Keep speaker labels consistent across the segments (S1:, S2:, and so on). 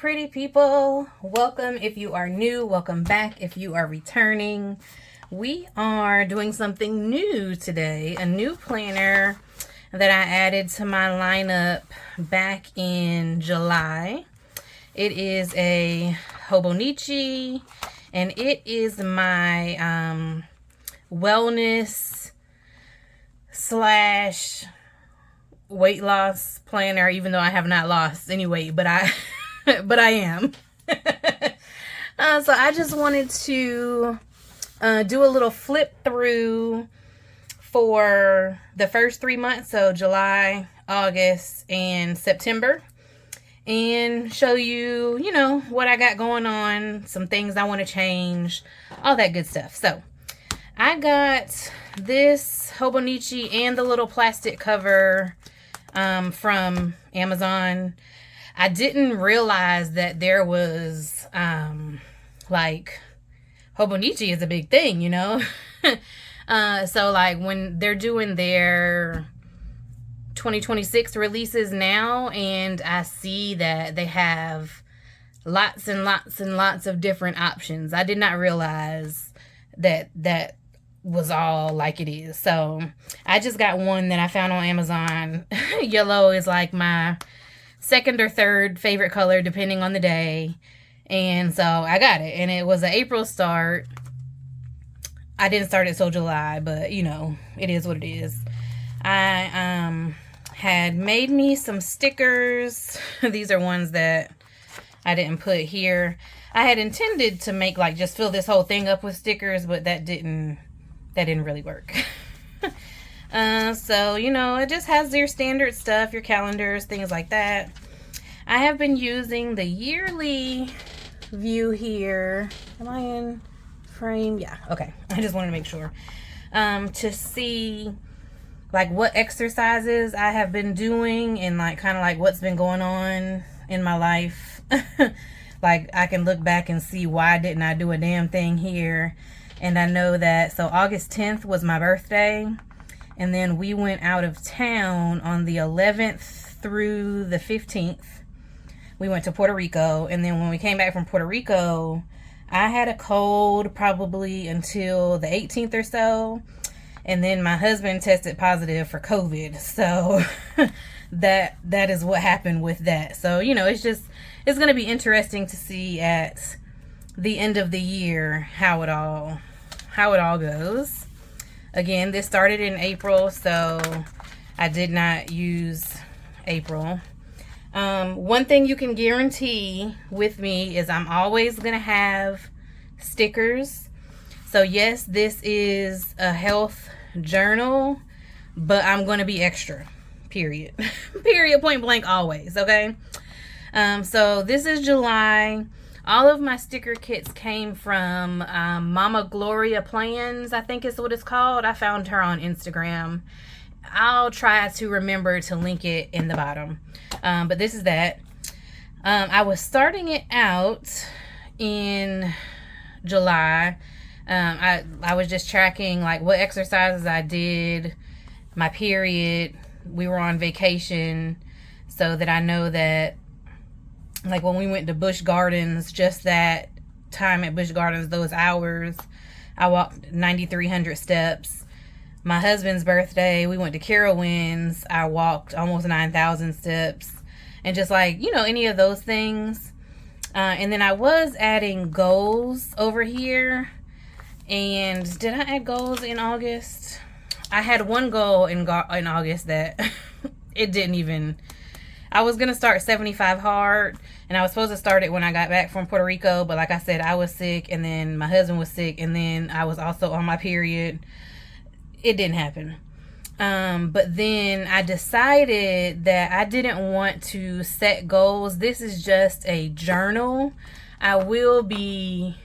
S1: pretty people? Welcome if you are new, welcome back if you are returning. We are doing something new today, a new planner that I added to my lineup back in July. It is a Hobonichi, and it is my wellness slash weight loss planner, even though I have not lost any weight, but I am. So I just wanted to do a little flip through for the first 3 months, so July, August, and September, and show you, what I got going on, some things I want to change, all that good stuff. So I got this Hobonichi and the little plastic cover from Amazon. I didn't realize that there was like Hobonichi is a big thing, so like when they're doing their 2026 releases now, and I see that they have lots and lots and lots of different options. I did not realize that was all like it is. So I just got one that I found on Amazon. Yellow is like my second or third favorite color depending on the day, and so I got it, and it was an April start. I didn't start it till July, but it is what it is. I had made me some stickers. These are ones that I didn't put here. I had intended to make just fill this whole thing up with stickers, but that didn't really work. So, it just has your standard stuff, your calendars, things like that. I have been using the yearly view here. Am I in frame? Yeah, okay. I just wanted to make sure. To see what exercises I have been doing, and kind of what's been going on in my life. I can look back and see why didn't I do a damn thing here. And I know that, so August 10th was my birthday, and then we went out of town on the 11th through the 15th. We went to Puerto Rico, and then when we came back from Puerto Rico, I had a cold probably until the 18th or so, and then my husband tested positive for COVID, so that is what happened with that. So, it's going to be interesting to see at the end of the year how it all goes. Again, this started in April, so I did not use April. One thing you can guarantee with me is I'm always gonna have stickers. So yes, this is a health journal, but I'm gonna be extra, period. Period, point blank, always. Okay. So this is July. All of my sticker kits came from Mama Gloria Plans, I think is what it's called. I found her on Instagram. I'll try to remember to link it in the bottom. But this is that. I was starting it out in July. I was just tracking what exercises I did, my period. We were on vacation, so that I know that when we went to Busch Gardens, just that time at Busch Gardens, those hours, I walked 9,300 steps. My husband's birthday, we went to Carowinds, I walked almost 9,000 steps. And just any of those things. And then I was adding goals over here. And did I add goals in August? I had one goal in August that it didn't even... I was going to start 75 hard, and I was supposed to start it when I got back from Puerto Rico, but like I said, I was sick, and then my husband was sick, and then I was also on my period. It didn't happen. But then I decided that I didn't want to set goals. This is just a journal. I will be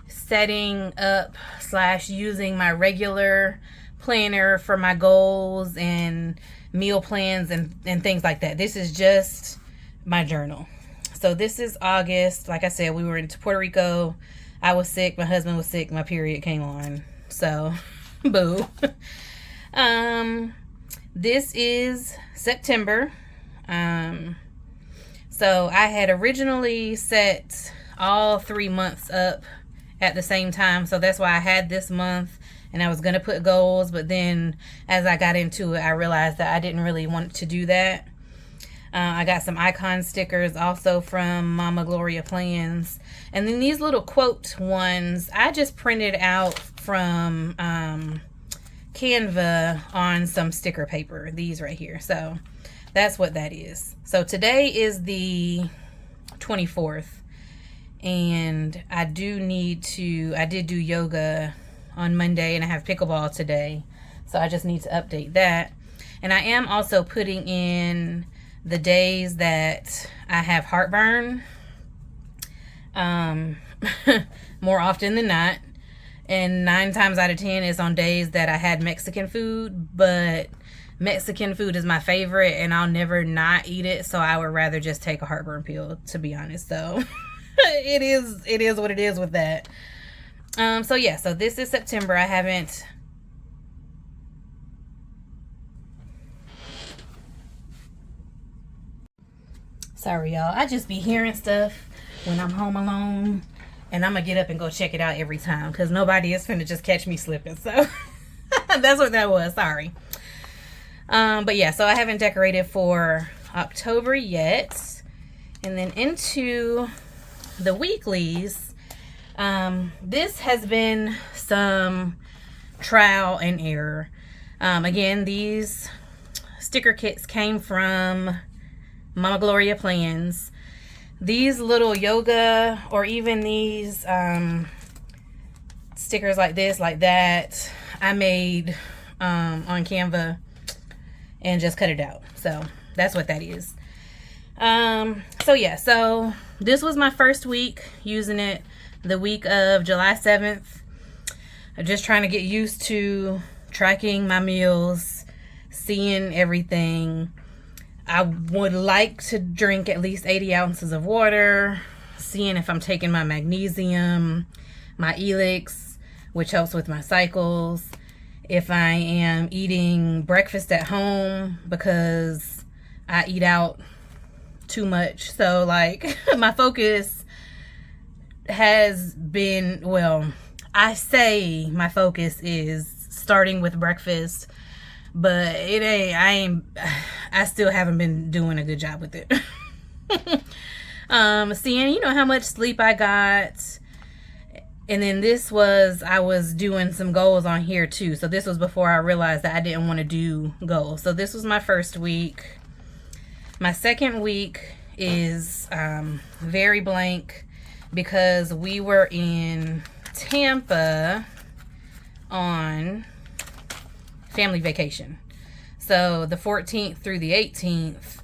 S1: setting up / using my regular planner for my goals and meal plans and things like that. This is just my journal. So this is August. Like I said, we were into Puerto Rico. I was sick. My husband was sick. My period came on. So, boo. This is September. So I had originally set all 3 months up at the same time. So that's why I had this month and I was going to put goals. But then as I got into it, I realized that I didn't really want to do that. I got some icon stickers also from Mama Gloria Plans. And then these little quote ones, I just printed out from Canva on some sticker paper. These right here. So that's what that is. So today is the 24th. And I did do yoga on Monday and I have pickleball today. So I just need to update that. And I am also putting in the days that I have heartburn, more often than not. And 9 times out of 10 is on days that I had Mexican food, but Mexican food is my favorite and I'll never not eat it. So I would rather just take a heartburn pill, to be honest. So it is what it is with that. So yeah, so this is September. I haven't sorry y'all, I just be hearing stuff when I'm home alone and I'm gonna get up and go check it out every time because nobody is finna just catch me slipping. So that's what that was. Sorry. But yeah, so I haven't decorated for October yet. And then into the weeklies, this has been some trial and error. Again, these sticker kits came from Mama Gloria Plans. These little yoga or even these stickers like this, like that, I made on Canva and just cut it out. So that's what that is. So yeah, so this was my first week using it, the week of July 7th. I'm just trying to get used to tracking my meals, seeing everything. I would like to drink at least 80 ounces of water, seeing if I'm taking my magnesium, my Elix, which helps with my cycles, if I am eating breakfast at home because I eat out too much. So like my focus has been, well, I say my focus is starting with breakfast, but I still haven't been doing a good job with it. Seeing, you know, how much sleep I got. And then I was doing some goals on here too. So this was before I realized that I didn't want to do goals. So this was my first week. My second week is very blank because we were in Tampa on family vacation. So the 14th through the 18th,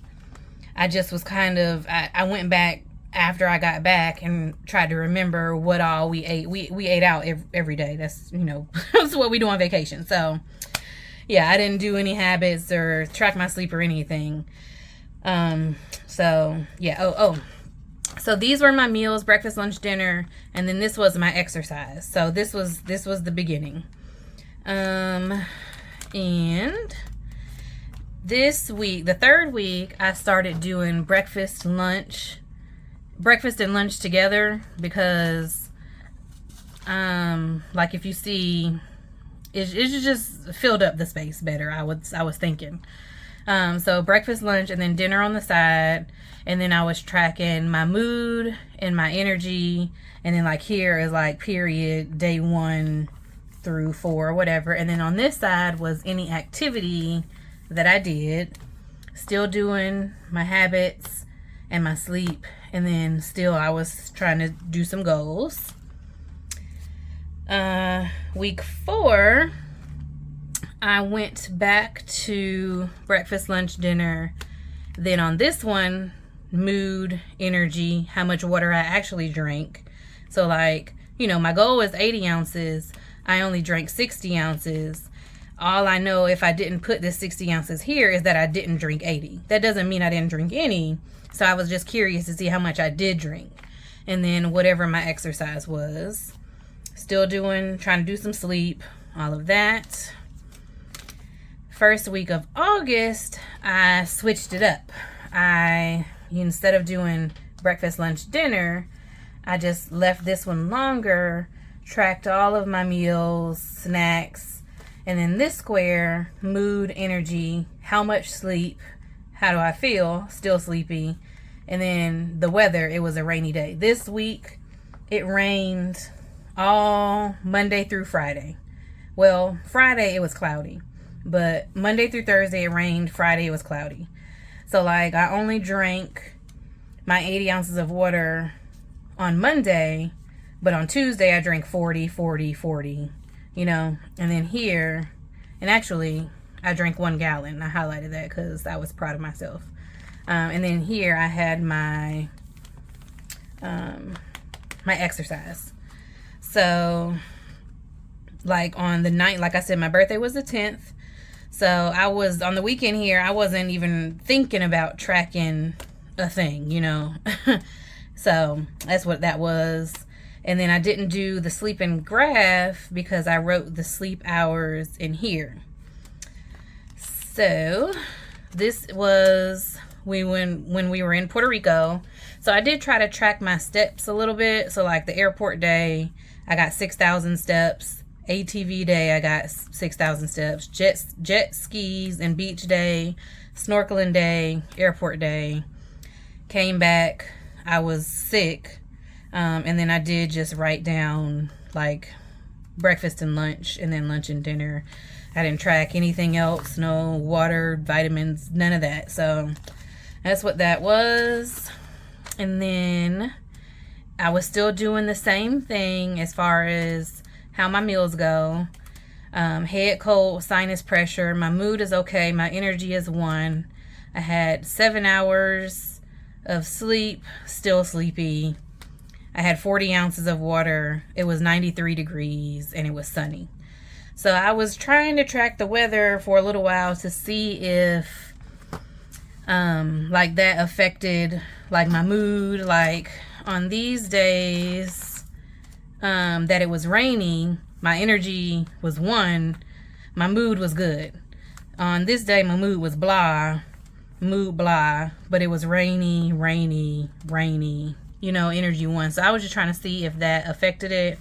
S1: I just was kind of, I went back after I got back and tried to remember what all we ate. We ate out every day. That's, you know, that's what we do on vacation. So yeah, I didn't do any habits or track my sleep or anything. So yeah. So these were my meals: breakfast, lunch, dinner, and then this was my exercise. So this was the beginning. And this week, the third week, I started doing breakfast and lunch together because, like if you see, it just filled up the space better. I was thinking. So breakfast, lunch, and then dinner on the side. And then I was tracking my mood and my energy. And then like here is like period, day 1 through 4, whatever. And then on this side was any activity that I did. Still doing my habits and my sleep. And then still I was trying to do some goals. Week 4, I went back to breakfast, lunch, dinner. Then on this one, mood, energy, how much water I actually drank. So like, you know, my goal was 80 ounces. I only drank 60 ounces. All I know, if I didn't put this 60 ounces here, is that I didn't drink 80. That doesn't mean I didn't drink any. So I was just curious to see how much I did drink. And then whatever my exercise was. Still trying to do some sleep, all of that. First week of August, I switched it up. I instead of doing breakfast, lunch, dinner, I just left this one longer, tracked all of my meals, snacks, and then this square, mood, energy, how much sleep, how do I feel, still sleepy, and then the weather, it was a rainy day. This week, it rained all Monday through Friday. Well, Friday it was cloudy, but Monday through Thursday it rained, Friday it was cloudy. So like I only drank my 80 ounces of water on Monday, but on Tuesday I drank 40, 40, 40, you know. And then here, and actually I drank 1 gallon. I highlighted that because I was proud of myself. And then here I had my my exercise. So like on the 9th, like I said, my birthday was the 10th. So I was on the weekend here, I wasn't even thinking about tracking a thing, you know. So that's what that was. And then I didn't do the sleeping graph because I wrote the sleep hours in here. So this was when we were in Puerto Rico. So I did try to track my steps a little bit. So like the airport day, I got 6,000 steps. ATV day, I got 6,000 steps. Jet skis and beach day, snorkeling day, airport day. Came back, I was sick. And then I did just write down like breakfast and lunch, and then lunch and dinner. I didn't track anything else, no water, vitamins, none of that. So that's what that was. And then I was still doing the same thing as far as how my meals go. Head cold, sinus pressure. My mood is okay. My energy is 1. I had 7 hours of sleep, still sleepy. I had 40 ounces of water. It was 93 degrees and it was sunny. So I was trying to track the weather for a little while to see if like that affected like my mood. Like on these days that it was raining, my energy was 1, my mood was good. On this day my mood was blah, but it was rainy, you know, energy 1. So I was just trying to see if that affected it.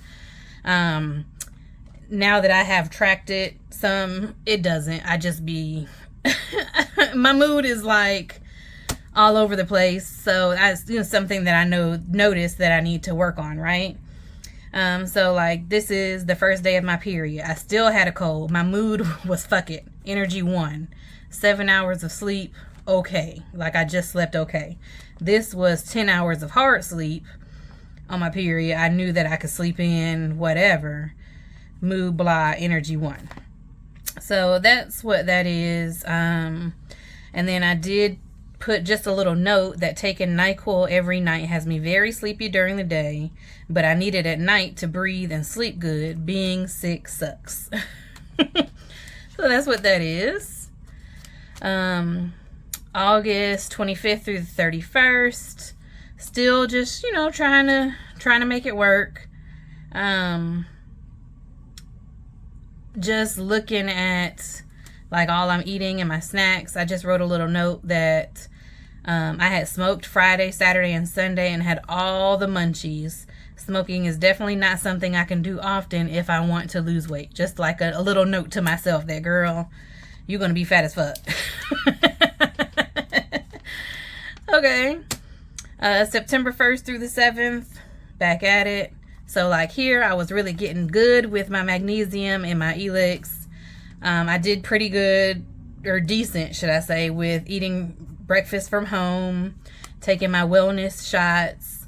S1: Now that I have tracked it some, it doesn't. I just be my mood is like all over the place. So that's, you know, something that I noticed that I need to work on, right? So like this is the first day of my period. I still had a cold. My mood was fuck it. Energy 1. 7 hours of sleep, okay. Like I just slept okay. This was 10 hours of hard sleep on my period. I knew that I could sleep in whatever. Mood blah, energy 1. So that's what that is. And then I did put just a little note that taking NyQuil every night has me very sleepy during the day, but I need it at night to breathe and sleep good. Being sick sucks. So that's what that is. August 25th through the 31st. Still just, you know, trying to make it work. Just looking at like all I'm eating and my snacks. I just wrote a little note that I had smoked Friday, Saturday, and Sunday and had all the munchies. Smoking is definitely not something I can do often if I want to lose weight. Just like a little note to myself that, girl, you're going to be fat as fuck. Okay. September 1st through the 7th, back at it. So like here, I was really getting good with my magnesium and my Elix. I did pretty good, or decent, should I say, with eating breakfast from home, taking my wellness shots.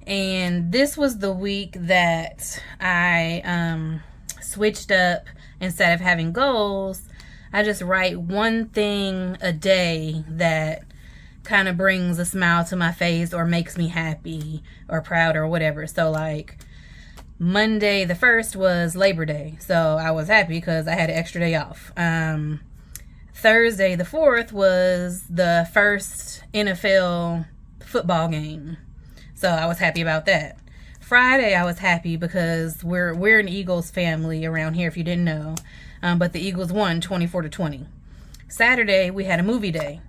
S1: And this was the week that I switched up. Instead of having goals, I just write one thing a day that kind of brings a smile to my face or makes me happy or proud or whatever. So like Monday the 1st was Labor Day, so I was happy because I had an extra day off. Thursday the 4th was the first NFL football game, so I was happy about that. Friday I was happy because we're an Eagles family around here, if you didn't know, but the Eagles won 24-20. Saturday we had a movie day,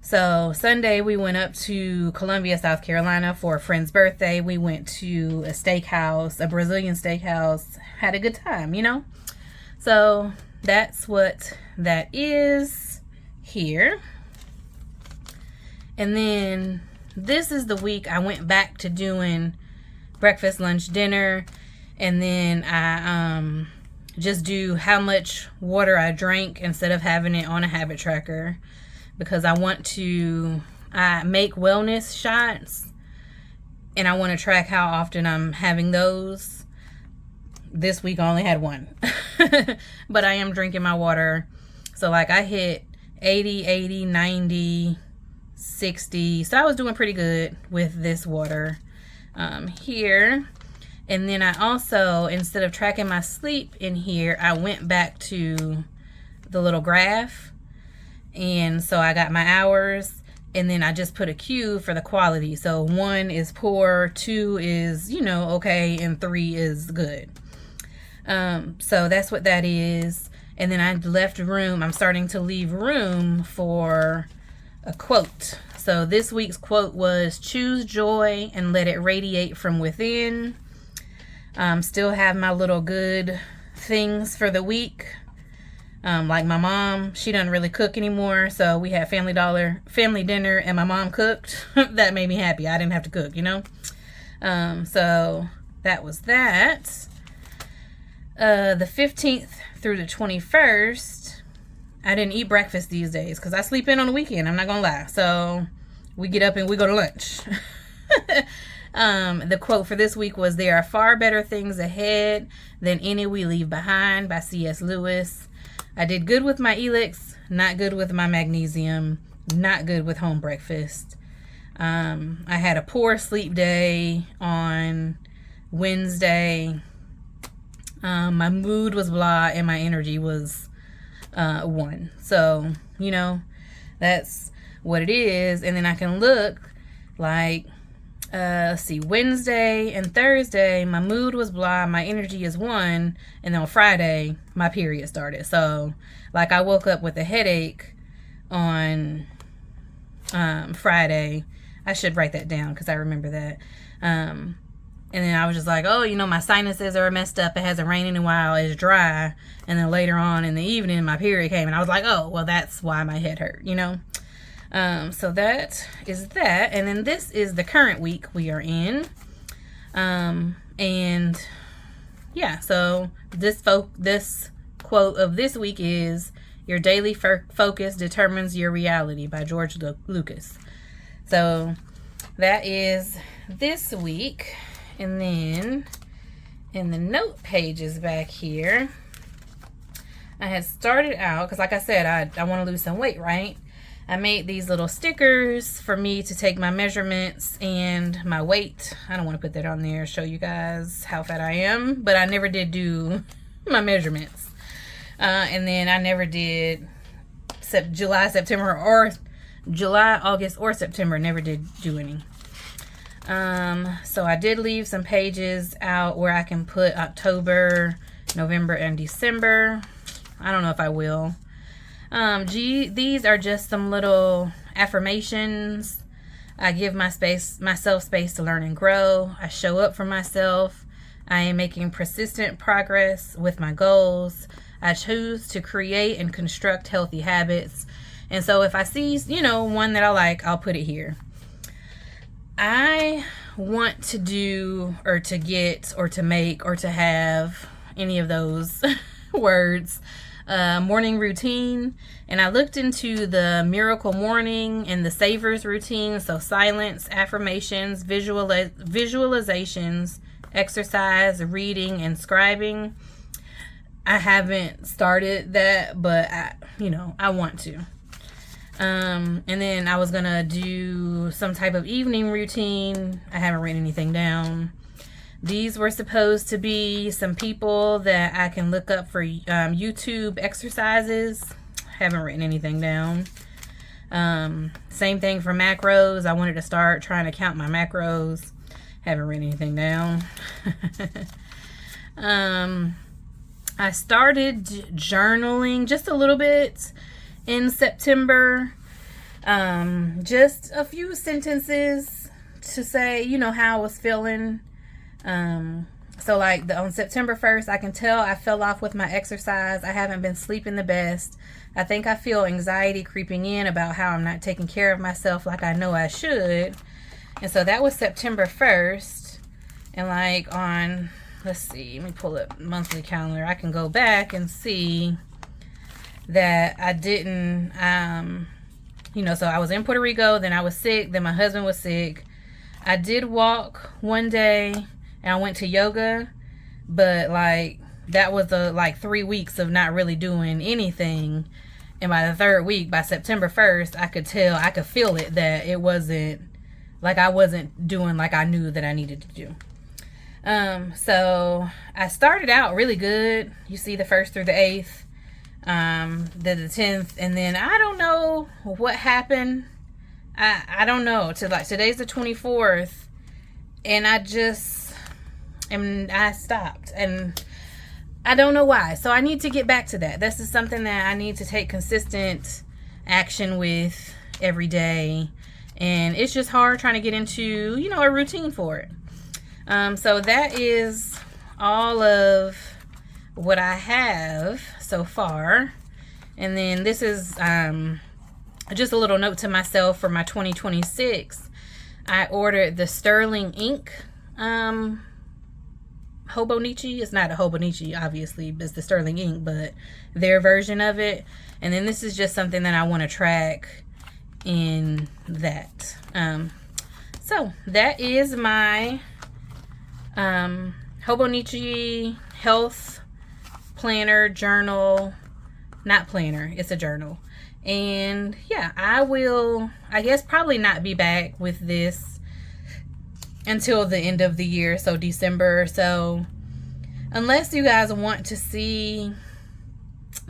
S1: So Sunday we went up to Columbia, South Carolina for a friend's birthday. We went to a steakhouse, a Brazilian steakhouse, had a good time, you know? So that's what that is here. And then this is the week I went back to doing breakfast, lunch, dinner, and then I just do how much water I drank instead of having it on a habit tracker, because I want to make wellness shots and I want to track how often I'm having those. This week I only had one. But I am drinking my water. So like I hit 80, 90, 60. So I was doing pretty good with this water here. And then I also, instead of tracking my sleep in here, I went back to the little graph. And so I got my hours, and then I just put a Q for the quality. So 1 is poor, 2 is, you know, okay, and 3 is good. So that's what that is. And then I left room. I'm starting to leave room for a quote. So this week's quote was, choose joy and let it radiate from within. Still have my little good things for the week. Like my mom, she doesn't really cook anymore, so we had family dinner, and my mom cooked. That made me happy. I didn't have to cook, you know. So that was that. The 15th through the 21st, I didn't eat breakfast these days because I sleep in on the weekend. I'm not gonna lie. So we get up and we go to lunch. The quote for this week was, there are far better things ahead than any we leave behind, by C.S. Lewis. I did good with my Elix, not good with my magnesium, not good with home breakfast. I had a poor sleep day on Wednesday. My mood was blah and my energy was 1. So, you know, that's what it is. And then I can look like, let's see, Wednesday and Thursday, my mood was blah, my energy is 1, and then on Friday, my period started. So, like, I woke up with a headache on Friday. I should write that down because I remember that. And then I was just like, oh, you know, my sinuses are messed up. It hasn't rained in a while. It's dry. And then later on in the evening, my period came, and I was like, oh, well, that's why my head hurt, you know? So that is that. And then this is the current week we are in. And yeah, so this quote of this week is, your daily focus determines your reality, by George Lucas. So that is this week. And then in the note pages back here, I had started out, because like I said, I want to lose some weight, right? I made these little stickers for me to take my measurements and my weight. I don't want to put that on there, show you guys how fat I am, but I never did do my measurements. And then I never did July, September, or July, August, or September. Never did do any. So I did leave some pages out where I can put October, November, and December. I don't know if I will. These are just some little affirmations. I give myself space to learn and grow. I show up for myself. I am making persistent progress with my goals. I choose to create and construct healthy habits. And so if I see, you know, one that I like, I'll put it here. I want to do, or to get, or to make, or to have any of those words. Morning routine, and I looked into the Miracle Morning and the Savers routine. So silence, affirmations, visualizations, exercise, reading, and scribing. I haven't started that, but I want to. And then I was gonna do some type of evening routine. I haven't written anything down. These were supposed to be some people that I can look up for YouTube exercises. Haven't written anything down. Same thing for macros. I wanted to start trying to count my macros. Haven't written anything down. I started journaling just a little bit in September. Just a few sentences to say, you know, how I was feeling. So like on September 1st, I can tell I fell off with my exercise. I haven't been sleeping the best. I think I feel anxiety creeping in about how I'm not taking care of myself like I know I should. And so that was September 1st. And like on, let's see, let me pull up monthly calendar. I can go back and see that I didn't, you know, so I was in Puerto Rico, then I was sick, then my husband was sick. I did walk one day and I went to yoga, but like that was like 3 weeks of not really doing anything. And by the third week, by September 1st, I could tell, I could feel it, that it wasn't like I wasn't doing like I knew that I needed to do. So I started out really good. You see the 1st through the 8th, the 10th, and then I don't know what happened. I don't know, to like today's the 24th, and I stopped, and I don't know why. So I need to get back to that. This is something that I need to take consistent action with every day, and it's just hard trying to get into, you know, a routine for it. So that is all of what I have so far. And then this is just a little note to myself for my 2026. I ordered the Sterling ink Hobonichi. It's not a Hobonichi, obviously, it's the Sterling ink, but their version of it. And then this is just something that I want to track in that. So that is my Hobonichi health planner, journal, not planner, it's a journal. And yeah, I will, I guess, probably not be back with this until the end of the year, so December or so, unless you guys want to see,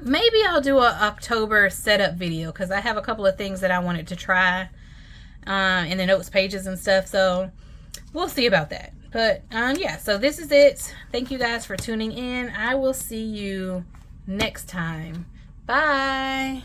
S1: maybe I'll do a October setup video, because I have a couple of things that I wanted to try in the notes pages and stuff, so we'll see about that. But yeah, so this is it. Thank you guys for tuning in. I will see you next time. Bye.